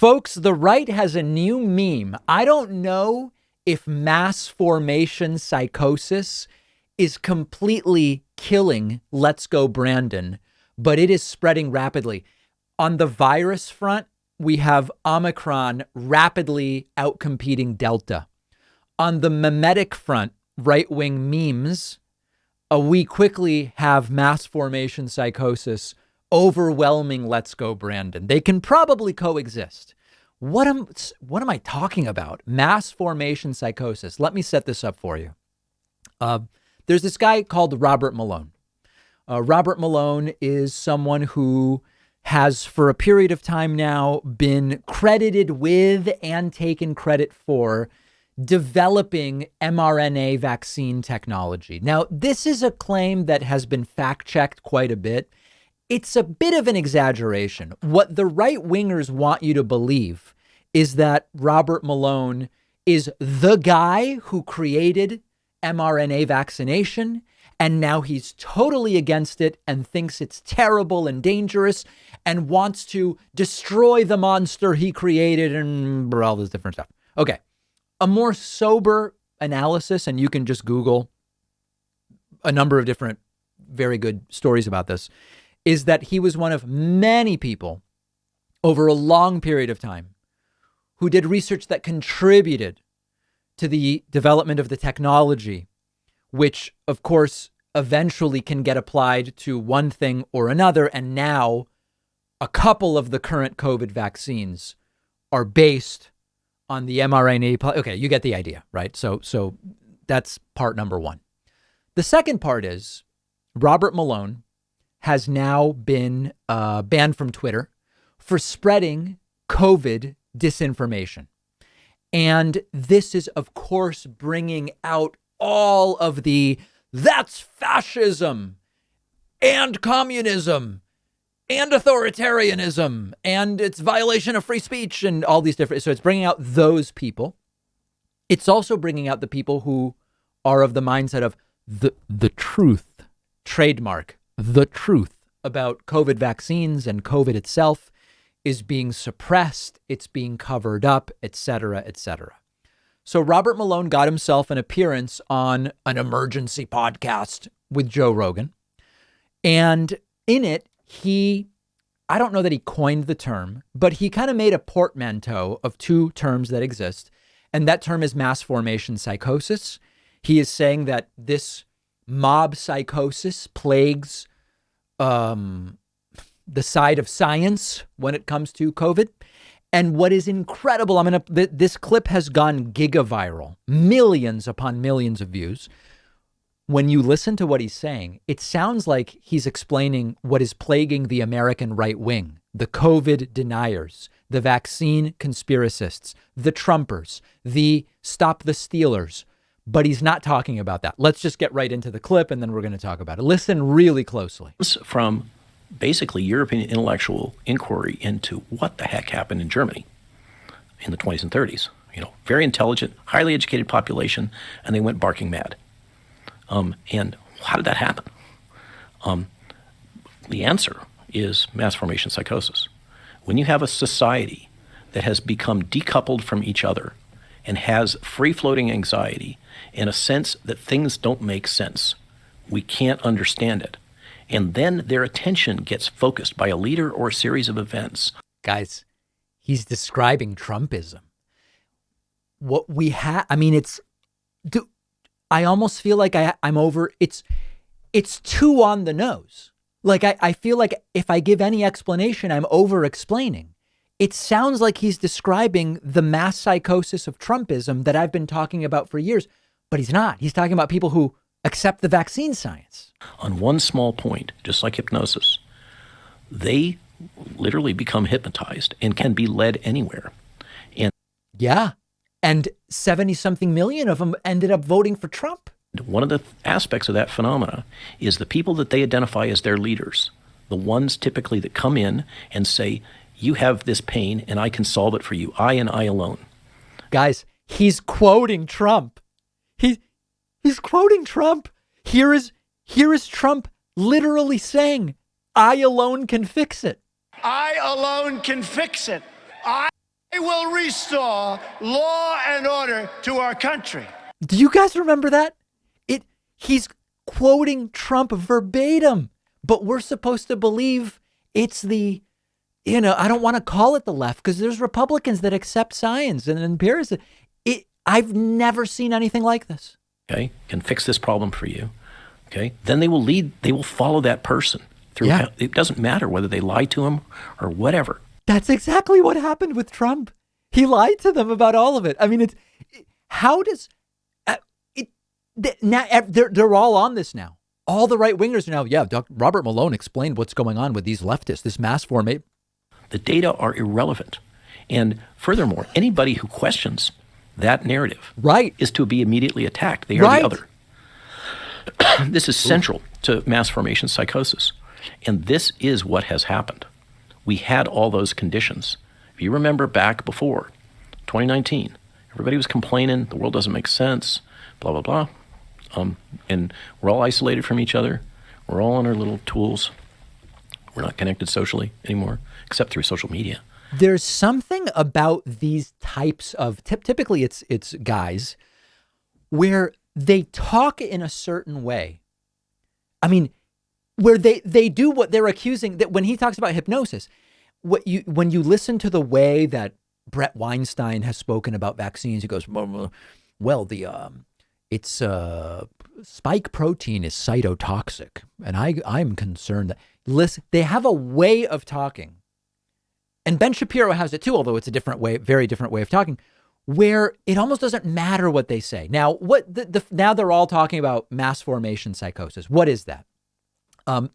Folks, the right has a new meme. I don't know if mass formation psychosis is completely killing Let's Go Brandon, but it is spreading rapidly. On the virus front, we have Omicron rapidly outcompeting Delta. On the memetic front, right-wing memes, we quickly have mass formation psychosis overwhelming Let's Go Brandon. They can probably coexist. What am I talking about? Mass formation psychosis. Let me set this up for you. There's this guy called Robert Malone. Robert Malone is someone who has, for a period of time now, been credited with and taken credit for developing mRNA vaccine technology. Now, this is a claim that has been fact-checked quite a bit. It's a bit of an exaggeration. What the right-wingers want you to believe is that Robert Malone is the guy who created mRNA vaccination, and now he's totally against it and thinks it's terrible and dangerous and wants to destroy the monster he created and all this different stuff. Okay. A more sober analysis, and you can just Google a number of different very good stories about this, is that he was one of many people over a long period of time who did research that contributed to the development of the technology, which, of course, eventually can get applied to one thing or another. And now a couple of the current COVID vaccines are based on the mRNA. Okay, you get the idea, right? So that's part number one. The second part is Robert Malone has now been banned from Twitter for spreading COVID disinformation. And this is, of course, bringing out all of the that's fascism and communism and authoritarianism and it's violation of free speech and all these different. So it's bringing out those people. It's also bringing out the people who are of the mindset of the truth, trademark, the truth about COVID vaccines and COVID itself is being suppressed. It's being covered up, et cetera, et cetera. So Robert Malone got himself an appearance on an emergency podcast with Joe Rogan. And in it, I don't know that he coined the term, but he kind of made a portmanteau of two terms that exist. And that term is mass formation psychosis. He is saying that this mob psychosis plagues the side of science when it comes to COVID. And what is incredible, this clip has gone gigaviral, millions upon millions of views. When you listen to what he's saying, it sounds like he's explaining what is plaguing the American right wing, the COVID deniers, the vaccine conspiracists, the Trumpers, the stop the Steelers. But he's not talking about that. Let's just get right into the clip and then we're going to talk about it. Listen really closely. From basically European intellectual inquiry into what the heck happened in Germany in the 20s and 30s. Very intelligent, highly educated population, and they went barking mad. And how did that happen? The answer is mass formation psychosis. When you have a society that has become decoupled from each other and has free-floating anxiety and a sense that things don't make sense, we can't understand it. And then their attention gets focused by a leader or a series of events. Guys, he's describing Trumpism. What we have, I almost feel like I'm over, it's too on the nose. Like I feel like if I give any explanation, I'm over explaining. It sounds like he's describing the mass psychosis of Trumpism that I've been talking about for years, but he's not. He's talking about people who accept the vaccine science. On one small point, just like hypnosis, they literally become hypnotized and can be led anywhere. And 70-something million of them ended up voting for Trump. One of the aspects of that phenomena is the people that they identify as their leaders, the ones typically that come in and say, you have this pain and I can solve it for you, I and I alone. Guys, he's quoting Trump. He's quoting Trump. Here is Trump literally saying, I alone can fix it. I alone can fix it. I will restore law and order to our country. Do you guys remember that? He's quoting Trump verbatim, but we're supposed to believe it's the, I don't want to call it the left because there's Republicans that accept science and empiricism. I've never seen anything like this. Okay, can fix this problem for you. Okay, then they will follow that person through. Yeah. It doesn't matter whether they lie to him or whatever. That's exactly what happened with Trump. He lied to them about all of it. I mean, now they're all on this now. All the right wingers are now. Yeah, Dr. Robert Malone explained what's going on with these leftists, this mass formation. The data are irrelevant. And furthermore, anybody who questions that narrative is to be immediately attacked. They are the other. This is central to mass formation psychosis. And this is what has happened. We had all those conditions. If you remember back before 2019, everybody was complaining, the world doesn't make sense, blah, blah, blah. And we're all isolated from each other. We're all on our little tools. We're not connected socially anymore, except through social media. There's something about these types of, typically it's guys, where they talk in a certain way. I mean, where they do what they're accusing, that when he talks about hypnosis, when you listen to the way that Brett Weinstein has spoken about vaccines, he goes, well, it's spike protein is cytotoxic, and I'm concerned that, listen, they have a way of talking, and Ben Shapiro has it too, although it's a different way, very different way of talking, where it almost doesn't matter what they say. Now, now they're all talking about mass formation psychosis. What is that?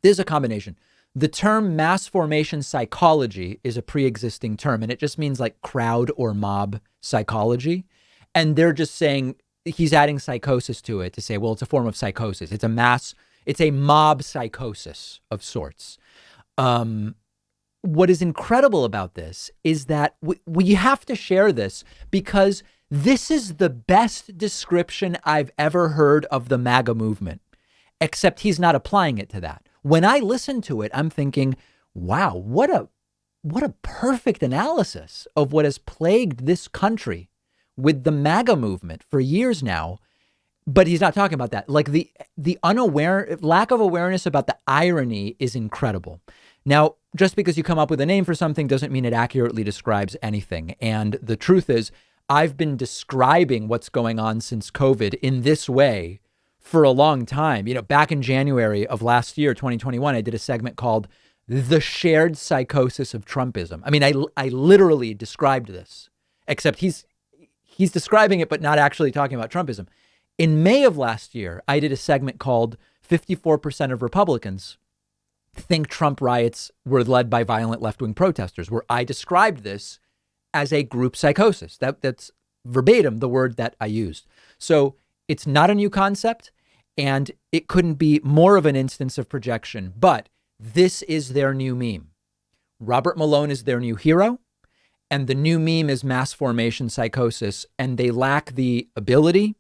There's a combination. The term mass formation psychology is a pre-existing term, and it just means like crowd or mob psychology. And they're just saying, he's adding psychosis to it to say, well, it's a form of psychosis. It's a mob psychosis of sorts. What is incredible about this is that we have to share this because this is the best description I've ever heard of the MAGA movement, except he's not applying it to that. When I listen to it, I'm thinking, wow, what a perfect analysis of what has plagued this country with the MAGA movement for years now. But he's not talking about that. Like the lack of awareness about the irony is incredible. Now, just because you come up with a name for something doesn't mean it accurately describes anything. And the truth is, I've been describing what's going on since COVID in this way for a long time. Back in January of last year, 2021, I did a segment called The Shared Psychosis of Trumpism. I mean, I literally described this, except he's describing it, but not actually talking about Trumpism. In May of last year, I did a segment called 54% of Republicans think Trump riots were led by violent left-wing protesters, where I described this as a group psychosis. That's verbatim the word that I used. So it's not a new concept, and it couldn't be more of an instance of projection, but this is their new meme. Robert Malone is their new hero, and the new meme is mass formation psychosis, and they lack the ability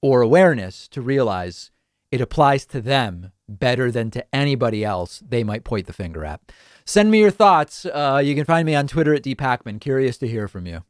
or awareness to realize it applies to them better than to anybody else they might point the finger at. Send me your thoughts. You can find me on Twitter at dpacman. Curious to hear from you.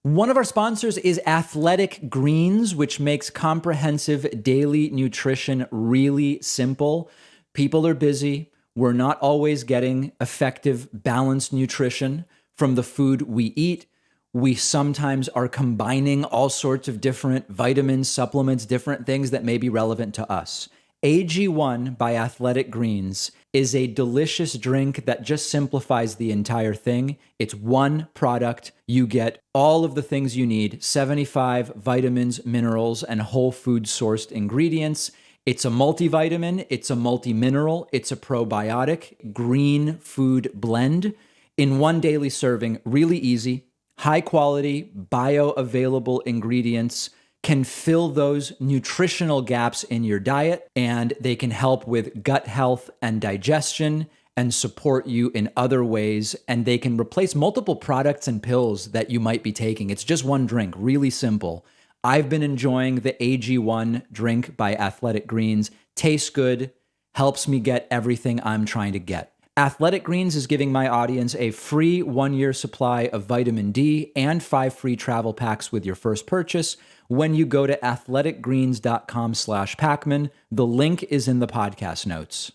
One of our sponsors is Athletic Greens, which makes comprehensive daily nutrition really simple. People are busy. We're not always getting effective, balanced nutrition from the food we eat. We sometimes are combining all sorts of different vitamins, supplements, different things that may be relevant to us. AG1 by Athletic Greens is a delicious drink that just simplifies the entire thing. It's one product. You get all of the things you need, 75 vitamins, minerals, and whole food sourced ingredients. It's a multivitamin, it's a multi-mineral, it's a probiotic, green food blend in one daily serving, really easy, high quality, bioavailable ingredients can fill those nutritional gaps in your diet, and they can help with gut health and digestion and support you in other ways. And they can replace multiple products and pills that you might be taking. It's just one drink, really simple. I've been enjoying the AG1 drink by Athletic Greens. Tastes good, helps me get everything I'm trying to get. Athletic Greens is giving my audience a free 1-year supply of vitamin D and 5 free travel packs with your first purchase when you go to athleticgreens.com/Pacman. The link is in the podcast notes.